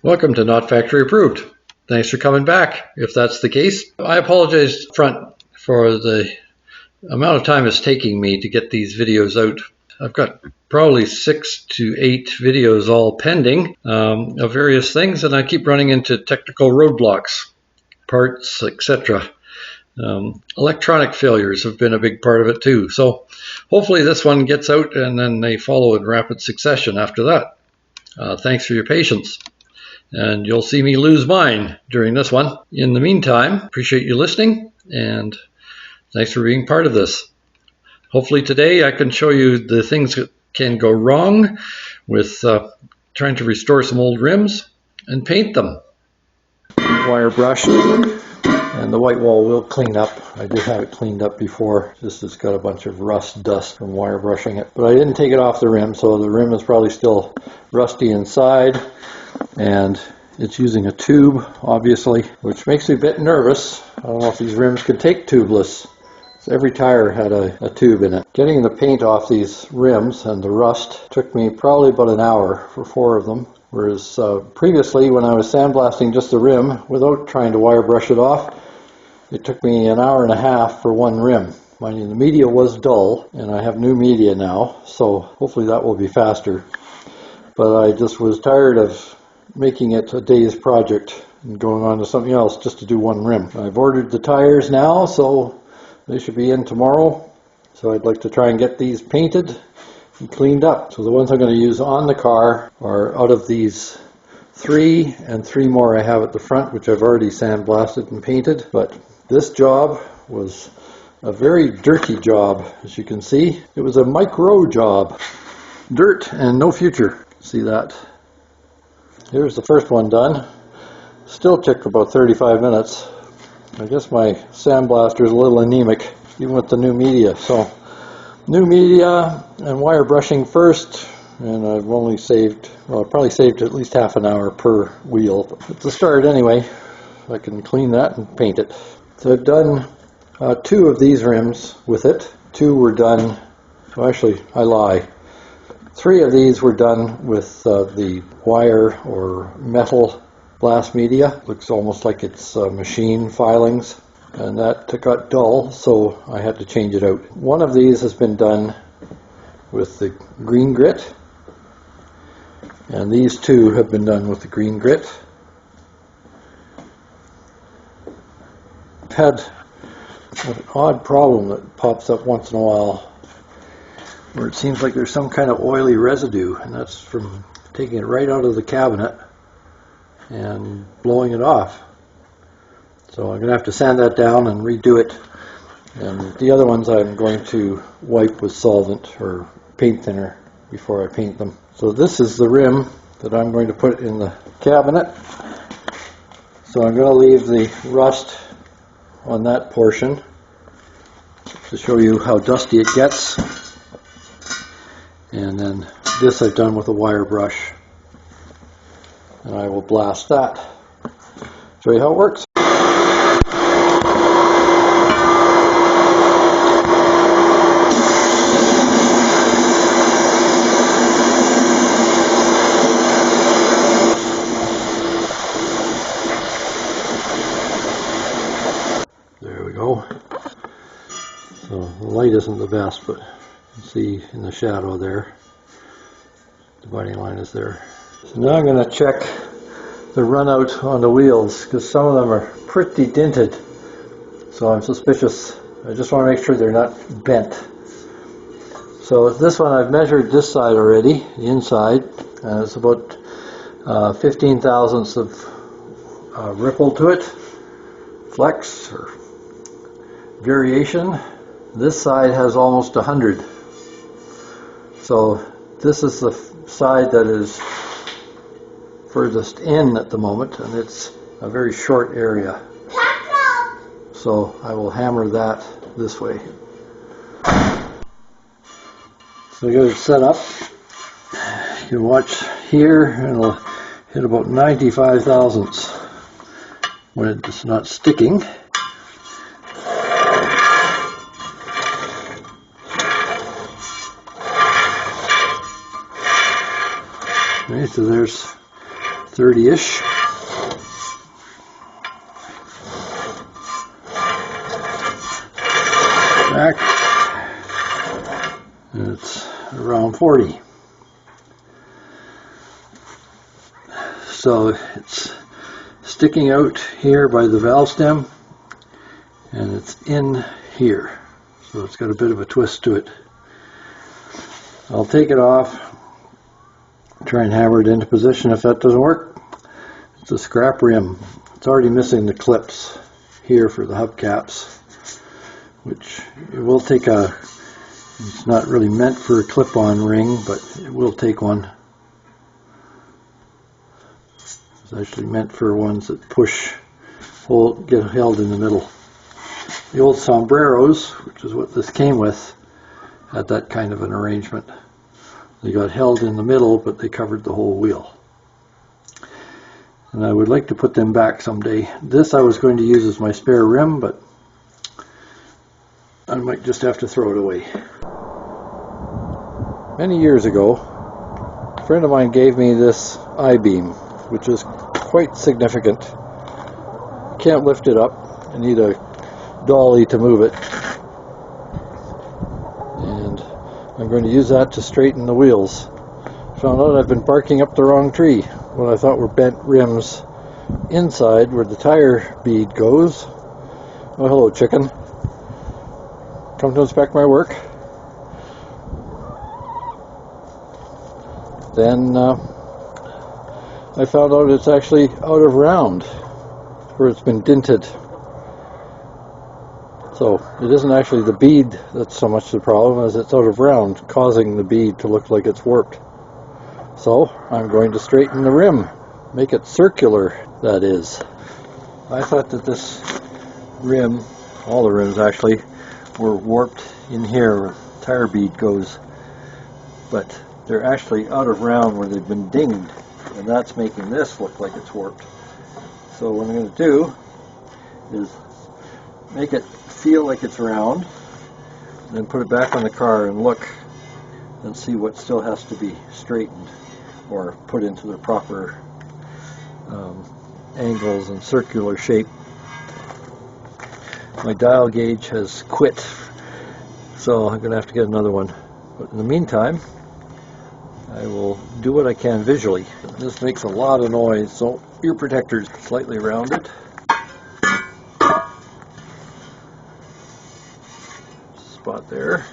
Welcome to Not Factory Approved. Thanks for coming back. If that's the case, I apologize up front for the amount of time it's taking me to get these videos out. I've got probably 6 to 8 videos all pending of various things, and I keep running into technical roadblocks, parts, etc. Electronic failures have been a big part of it too. So hopefully this one gets out and then they follow in rapid succession after that. Thanks for your patience. And you'll see me lose mine during this one. In the meantime, appreciate you listening, and thanks for being part of this. Hopefully today I can show you the things that can go wrong with trying to restore some old rims and paint them. Wire brush, and the white wall will clean up. I did have it cleaned up before. This has got a bunch of rust dust from wire brushing it. But I didn't take it off the rim, so the rim is probably still rusty inside. And it's using a tube, obviously, which makes me a bit nervous. I don't know if these rims could take tubeless. So every tire had a tube in it. Getting the paint off these rims and the rust took me probably about an hour for 4 of them. Whereas previously, when I was sandblasting just the rim without trying to wire brush it off, it took me an hour and a half for 1 rim. Mind you, the media was dull, and I have new media now, so hopefully that will be faster. But I just was tired of making it a day's project and going on to something else just to do 1 rim. I've ordered the tires now, so they should be in tomorrow. So I'd like to try and get these painted and cleaned up. So the ones I'm going to use on the car are out of these 3 and 3 more I have at the front, which I've already sandblasted and painted. But this job was a very dirty job, as you can see. It was a micro job. Dirt and no future. See that? Here's the first one done. Still took about 35 minutes. I guess my sandblaster is a little anemic, even with the new media. So, new media and wire brushing first, and I've only saved, well, I probably saved at least half an hour per wheel. But at the start anyway, I can clean that and paint it. So I've done 2 of these rims with it. 2 were done, well, actually, I lie. 3 of these were done with the wire or metal blast media. Looks almost like it's machine filings, and that got dull, so I had to change it out. 1 of these has been done with the green grit, and these 2 have been done with the green grit. I've had an odd problem that pops up once in a while, where it seems like there's some kind of oily residue, and that's from taking it right out of the cabinet and blowing it off. So I'm going to have to sand that down and redo it. And the other ones I'm going to wipe with solvent or paint thinner before I paint them. So this is the rim that I'm going to put in the cabinet. So I'm going to leave the rust on that portion to show you how dusty it gets. And then this I've done with a wire brush. And I will blast that. Show you how it works. There we go. So the light isn't the best, but you can see in the shadow there, the dividing line is there. So now I'm going to check the run out on the wheels, because some of them are pretty dinted. So I'm suspicious. I just want to make sure they're not bent. So this one I've measured this side already, the inside, and it's about 15 thousandths of ripple to it, flex or variation. This side has almost 100. So this is the side that is furthest in at the moment, and it's a very short area. So I will hammer that this way. So I got it set up. You can watch here, and it'll hit about 95 thousandths when it's not sticking. Okay, so there's 30-ish. Back, and it's around 40. So it's sticking out here by the valve stem, and it's in here. So it's got a bit of a twist to it. I'll take it off, try and hammer it into position. If that doesn't work, it's a scrap rim. It's already missing the clips here for the hubcaps, which it will take a, it's not really meant for a clip-on ring, but it will take one. It's actually meant for ones that push, hold, get held in the middle. The old sombreros, which is what this came with, had that kind of an arrangement. They got held in the middle, but they covered the whole wheel. And I would like to put them back someday. This I was going to use as my spare rim, but I might just have to throw it away. Many years ago, a friend of mine gave me this I-beam, which is quite significant. You can't lift it up. You need a dolly to move it. And I'm going to use that to straighten the wheels. Found out I've been barking up the wrong tree. What I thought were bent rims inside where the tire bead goes. Oh, hello, chicken. Come to inspect my work. Then I found out it's actually out of round, where it's been dinted. So it isn't actually the bead that's so much the problem as it's out of round, causing the bead to look like it's warped. So I'm going to straighten the rim, make it circular, that is. I thought that this rim, all the rims actually, were warped in here where the tire bead goes, but they're actually out of round where they've been dinged, and that's making this look like it's warped. So what I'm going to do is make it feel like it's round, and then put it back on the car and look and see what still has to be straightened or put into the proper angles and circular shape. My dial gauge has quit, so I'm going to have to get another one. But in the meantime, I will do what I can visually. This makes a lot of noise, so ear protectors slightly rounded. Spot there.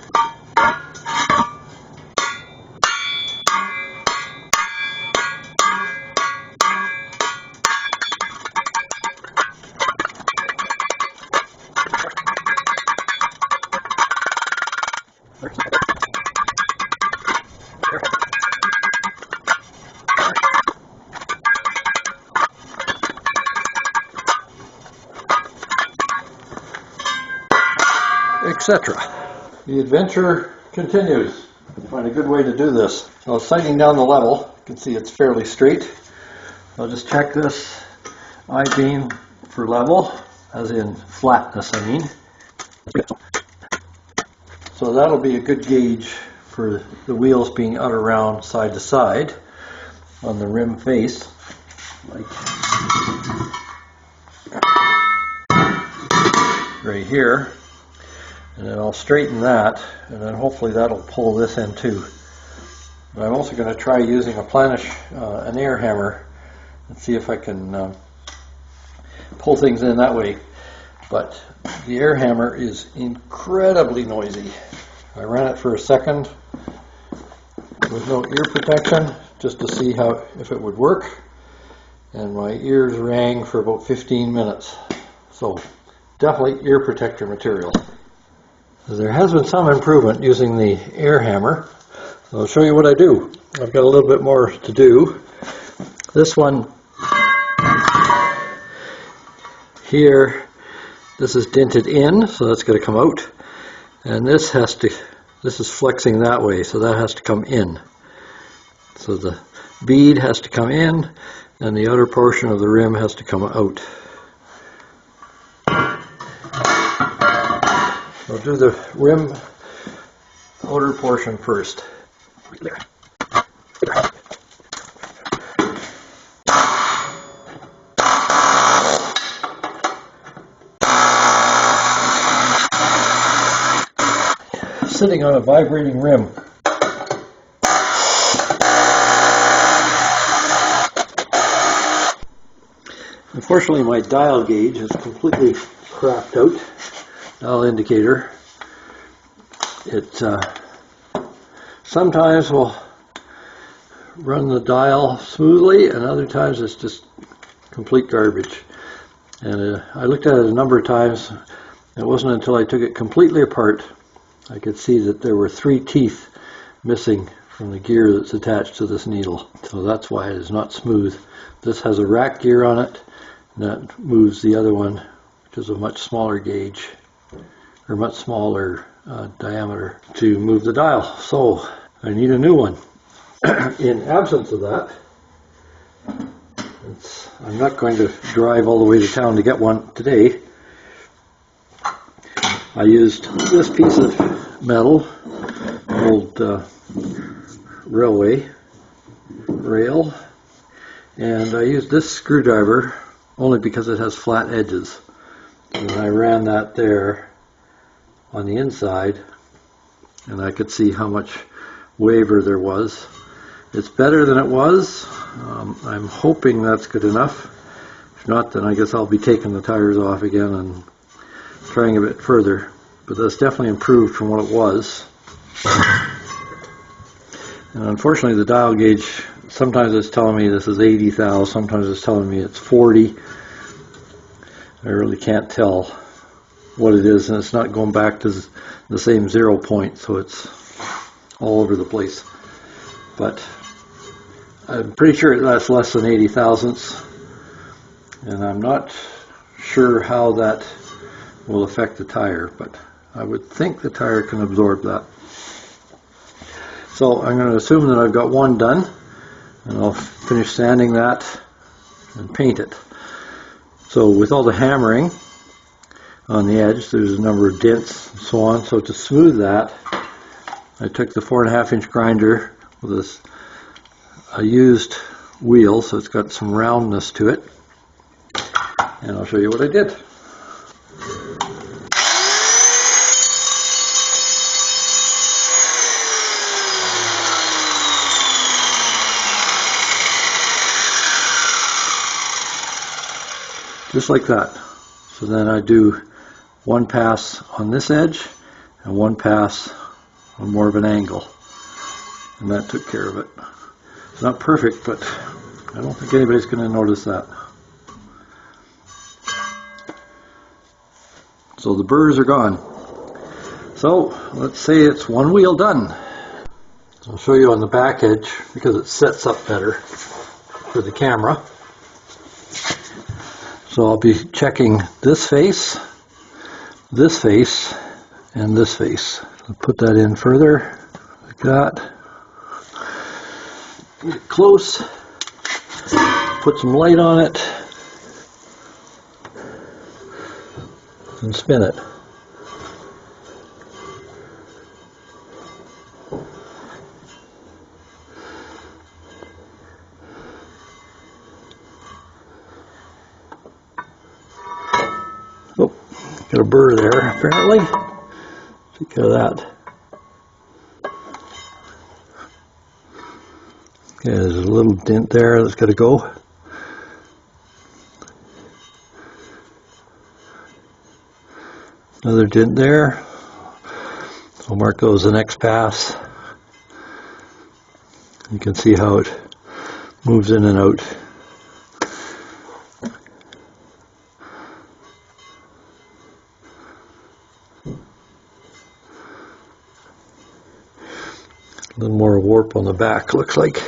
Etc. The adventure continues. Find a good way to do this. So sighting down the level, you can see it's fairly straight. I'll just check this I-beam for level, as in flatness, I mean. So that'll be a good gauge for the wheels being out around side to side on the rim face. Like right here. And then I'll straighten that, and then hopefully that'll pull this in too. But I'm also going to try using a Planish, an air hammer, and see if I can pull things in that way. But the air hammer is incredibly noisy. I ran it for a second with no ear protection, just to see how if it would work, and my ears rang for about 15 minutes. So definitely ear protector material. There has been some improvement using the air hammer. I'll show you what I do. I've got a little bit more to do. This one here, this is dented in, so that's going to come out. And this is flexing that way, so that has to come in. So the bead has to come in, and the outer portion of the rim has to come out. I'll do the rim outer portion first. sitting on a vibrating rim. Unfortunately, my dial gauge is completely crapped out. Dial indicator. It sometimes will run the dial smoothly, and other times it's just complete garbage. And I looked at it a number of times. It wasn't until I took it completely apart I could see that there were 3 teeth missing from the gear that's attached to this needle. So that's why it is not smooth. This has a rack gear on it, and that moves the other one, which is a much smaller gauge, or much smaller diameter, to move the dial. So I need a new one. In absence of that, I'm not going to drive all the way to town to get one today. I used this piece of metal, old railway rail, and I used this screwdriver only because it has flat edges. And I ran that there on the inside, and I could see how much waver there was. It's better than it was. I'm hoping that's good enough. If not, then I guess I'll be taking the tires off again and trying a bit further. But that's definitely improved from what it was. And unfortunately, the dial gauge, sometimes it's telling me this is 80 thou, sometimes it's telling me it's 40. I really can't tell what it is, and it's not going back to the same 0 point, so it's all over the place. But I'm pretty sure that's less than 80 thousandths, and I'm not sure how that will affect the tire, but I would think the tire can absorb that. So I'm going to assume that I've got one done, and I'll finish sanding that and paint it. So with all the hammering on the edge, there's a number of dents and so on. So to smooth that, I took the 4.5 inch grinder with this a used wheel, so it's got some roundness to it, and I'll show you what I did. Just like that. So then I do one pass on this edge and one pass on more of an angle, and that took care of it. It's not perfect, but I don't think anybody's going to notice that. So the burrs are gone. So let's say it's one wheel done. I'll show you on the back edge because it sets up better for the camera. So I'll be checking this face, and this face. I'll put that in further, like that. Get close, put some light on it, and spin it. Oh, got a burr there apparently. Take care of that. Okay, there's a little dent there that's got to go. Another dent there. I'll mark those the next pass. You can see how it moves in and out. A little more warp on the back, looks like.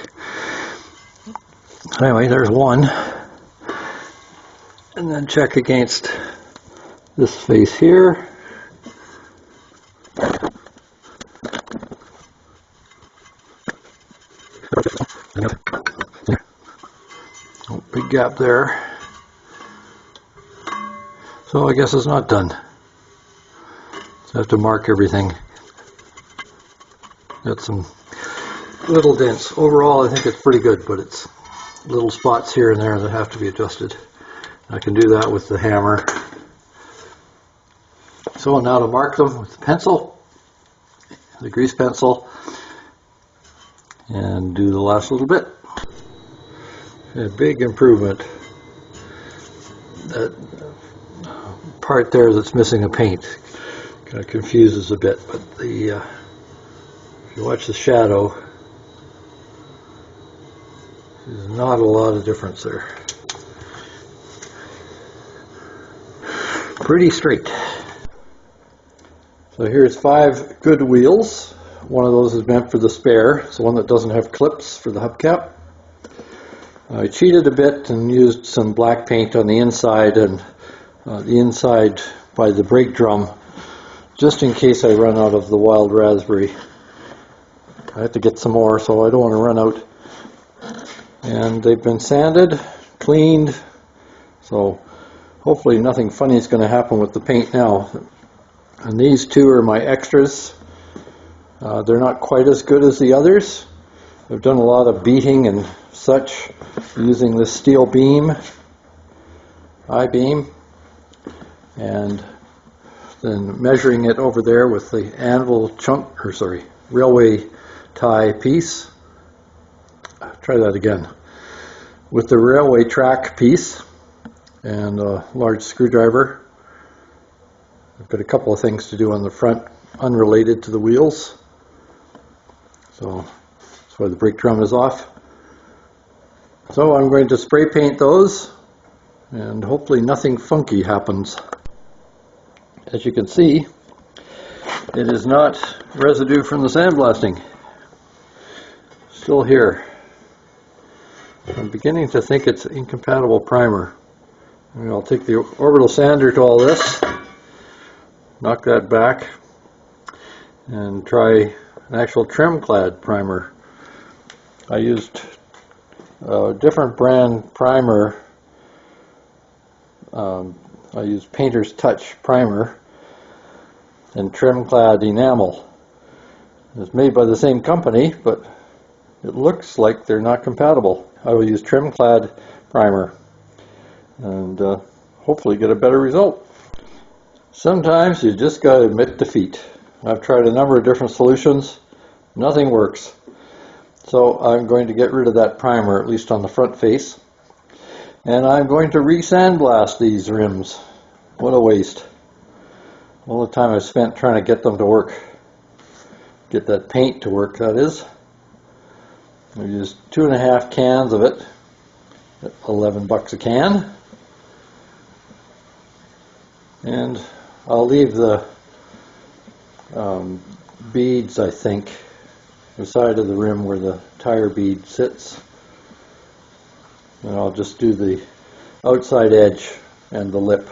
Anyway, there's one. And then check against this face here. Oh, big gap there. So I guess it's not done. So I have to mark everything. Got some little dents. Overall, I think it's pretty good, but it's little spots here and there that have to be adjusted. I can do that with the hammer. So now to mark them with the pencil. the grease pencil and do the last little bit. A big improvement. That part there that's missing a paint kind of confuses a bit, but the if you watch the shadow, there's not a lot of difference there. Pretty straight. So here's 5 good wheels. One of those is meant for the spare. It's the one that doesn't have clips for the hubcap. I cheated a bit and used some black paint on the inside and the inside by the brake drum, just in case I run out of the wild raspberry. I have to get some more, so I don't want to run out. And they've been sanded, cleaned, so hopefully nothing funny is going to happen with the paint now. And these 2 are my extras. They're not quite as good as the others. I've done a lot of beating and such using this steel beam, I-beam, and then measuring it over there with the anvil chunk, or sorry, railway tie piece. Try that again. With the railway track piece and a large screwdriver. I've got a couple of things to do on the front unrelated to the wheels. So that's why the brake drum is off. So I'm going to spray paint those and hopefully nothing funky happens. As you can see, it is not residue from the sandblasting. Still here. I'm beginning to think it's incompatible primer. And I'll take the orbital sander to all this, knock that back, and try an actual trim-clad primer. I used a different brand primer. I used Painter's Touch primer and trim-clad enamel. It's made by the same company, but it looks like they're not compatible. I will use trim-clad primer and hopefully get a better result. Sometimes you just got to admit defeat. I've tried a number of different solutions. Nothing works. So I'm going to get rid of that primer, at least on the front face. And I'm going to re-sandblast these rims. What a waste. All the time I've spent trying to get them to work. Get that paint to work, that is. I used 2.5 cans of it at $11 a can. And I'll leave the beads, I think, the side of the rim where the tire bead sits. And I'll just do the outside edge and the lip.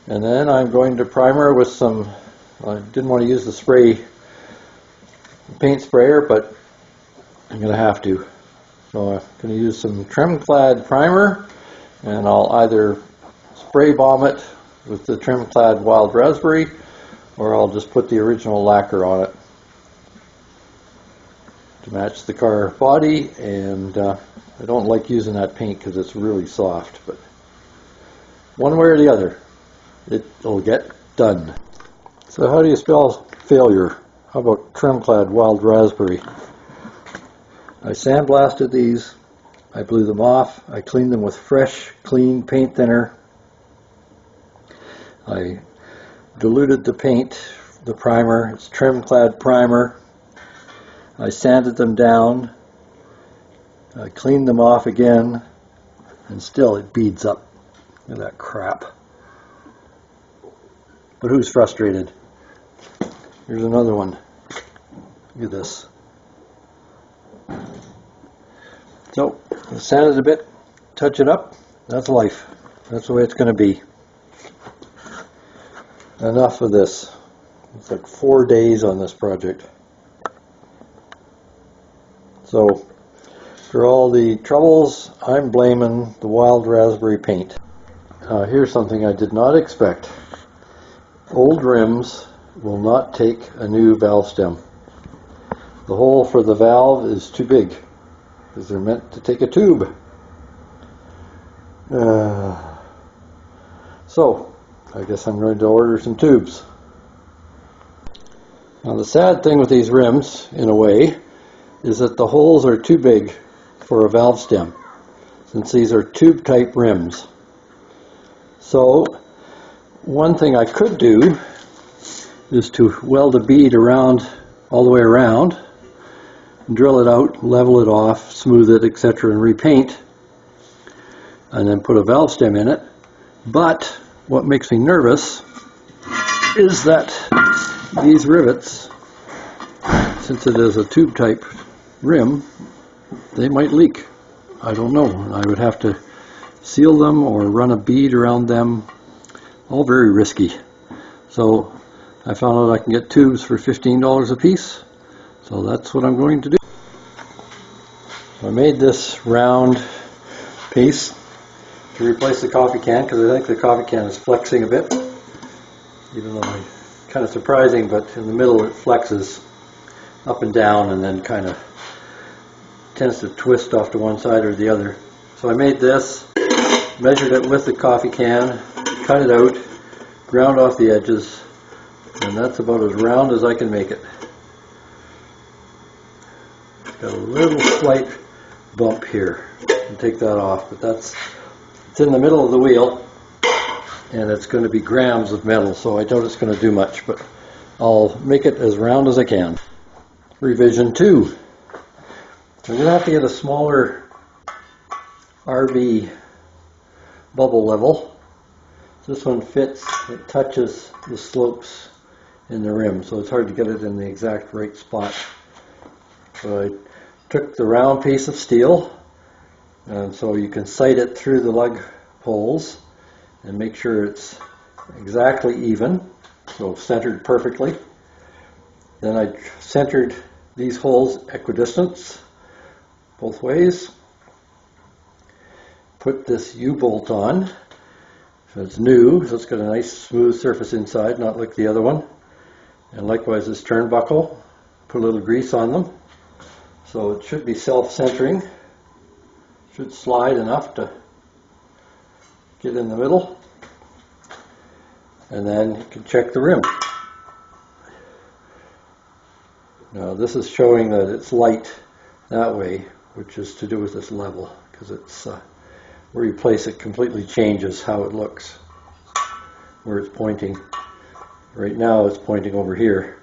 And then I'm going to primer with some, I didn't want to use the paint sprayer, but I'm going to have to. So I'm going to use some trim-clad primer, and I'll either spray bomb it with the trim-clad wild raspberry, or I'll just put the original lacquer on it to match the car body. And I don't like using that paint because it's really soft, but one way or the other, it'll get done. So how do you spell failure? How about trim-clad wild raspberry? I sandblasted these, I blew them off, I cleaned them with fresh, clean paint thinner. I diluted the paint, the primer, it's trim-clad primer. I sanded them down, I cleaned them off again, and still it beads up. Look at that crap. But who's frustrated? Here's another one. Look at this. So, sand it a bit, touch it up. That's life. That's the way it's going to be. Enough of this. It's like 4 days on this project. So, for all the troubles, I'm blaming the wild raspberry paint. Here's something I did not expect. Old rims will not take a new valve stem. The hole for the valve is too big because they're meant to take a tube. So I guess I'm going to order some tubes. Now the sad thing with these rims, in a way, is that the holes are too big for a valve stem, since these are tube type rims. So one thing I could do is to weld a bead around all the way around, drill it out, level it off, smooth it, etc., and repaint, and then put a valve stem in it. But what makes me nervous is that these rivets, since it is a tube type rim, they might leak. I don't know. I would have to seal them or run a bead around them. All very risky. So I found out I can get tubes for $15 a piece. So that's what I'm going to do. So I made this round piece to replace the coffee can, because I think the coffee can is flexing a bit, even though it's kind of surprising, but in the middle it flexes up and down and then kind of tends to twist off to one side or the other. So I made this, measured it with the coffee can, cut it out, ground off the edges, and that's about as round as I can make it. It's got a little slight bump here. I'll take that off, but it's in the middle of the wheel, and it's going to be grams of metal, so I doubt it's going to do much, but I'll make it as round as I can. Revision 2. I'm going to have to get a smaller RB bubble level. This one fits, it touches the slopes in the rim, so it's hard to get it in the exact right spot. So I took the round piece of steel, and so you can sight it through the lug holes and make sure it's exactly even, so centered perfectly. Then I centered these holes equidistant both ways. Put this U-bolt on. So it's new, so it's got a nice smooth surface inside, not like the other one. And likewise this turnbuckle. Put a little grease on them. So it should be self-centering. Should slide enough to get in the middle. And then you can check the rim. Now this is showing that it's light that way, which is to do with this level, because it's where you place it completely changes how it looks, where it's pointing. Right now it's pointing over here.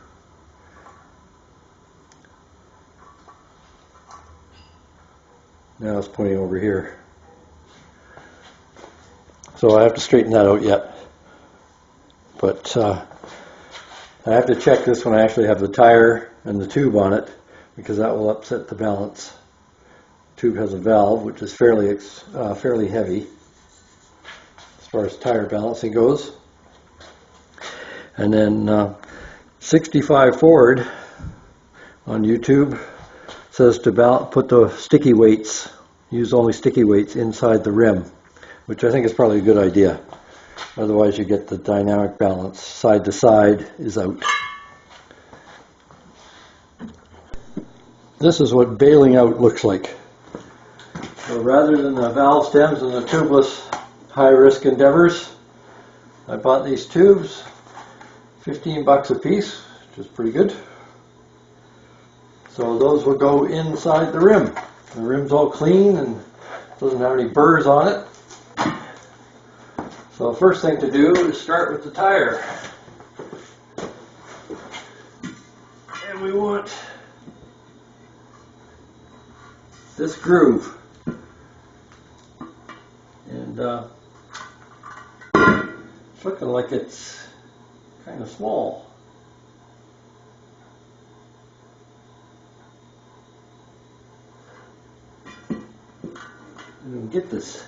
Now it's pointing over here. So I have to straighten that out yet. But I have to check this when I actually have the tire and the tube on it, because that will upset the balance. The tube has a valve which is fairly heavy as far as tire balancing goes. And then 65 Ford on YouTube says to put the sticky weights, use only sticky weights inside the rim, which I think is probably a good idea. Otherwise you get the dynamic balance. Side to side is out. This is what bailing out looks like. So rather than the valve stems and the tubeless high-risk endeavors, I bought these tubes, $15 a piece, which is pretty good. So those will go inside the rim. The rim's all clean and doesn't have any burrs on it. So the first thing to do is start with the tire. And we want this groove. And it's looking like it's kind of small. And we'll get this.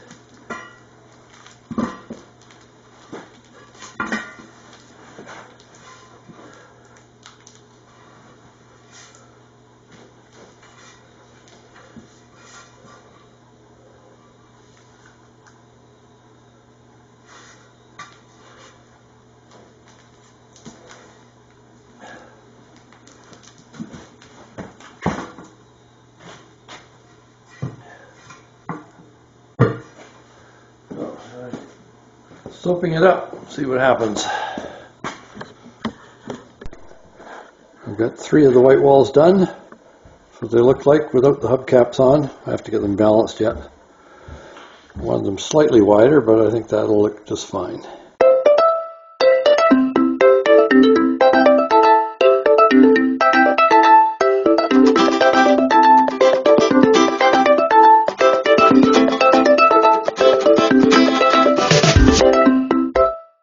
Soaping it up, see what happens. got 3 of the white walls done. That's what they look like without the hubcaps on. I have to get them balanced yet. One of them slightly wider, but I think that'll look just fine.